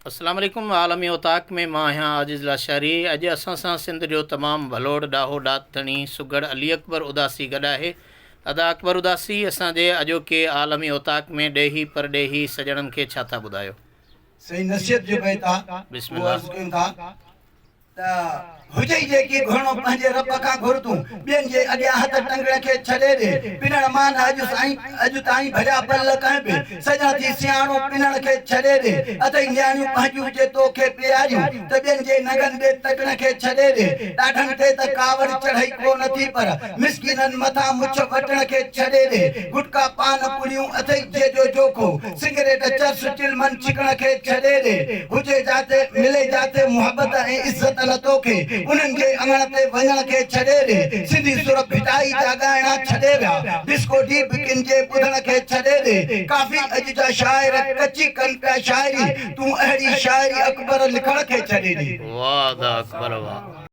अस्सलाम वालेकुम। आलमी उताक में मां आहियां आजिज़ लाशारी। अॼु असां सां सिंध जो तमामु भलोड़ ॾाहो ॾातणी सुगड़ अली अकबर उदासी गॾु आहे। अदा अकबर उदासी असांजे अॼोके आलमी उताक में ॾेही परॾेही सॼणनि खे छा था ॿुधायो? सही नसीहत जो कई था बिस्मिल्लाह। हुजे जेकी घणो पंहिंजे रब खां घुरतूं ॿियनि जे अॻियां हथ टंगड़ खे छॾे ॾे। पिनण मान अॼु ताईं भॼा पल कंहिं बि सॼा थी सियाणो पिनण खे छॾे ॾे। अथई न्याणियूं पंहिंजूं जे तोखे प्यारियूं त ॿियनि जे नगनि ॾे तकण खे छॾे ॾे। ॾाढनि ते त कावड़ चढ़ाई को नथी पर मिसकिननि मथां मुछ वटण खे छॾे ॾे। गुटका पान पुड़ियूं अथई जे जो जोखो सिगरेट चर्स चिलमन छिकण खे छॾे ॾे। हुजे जाते मिले जाते मुहबत ऐं इज़त न तोखे उन्हनि जे अंगण ते वञण खे छॾे ॾे। सिंधी सुर भिटाई जा ॻाइणा छॾे विया डिस्को डीप किन जे ॿुधण खे छॾे ॾे। काफ़ी अॼु जा शाइर कची कनि पिया शाइरी तूं अहिड़ी शाइरी अकबर लिखण खे छॾे ॾे। वाह अदा अकबर वाह।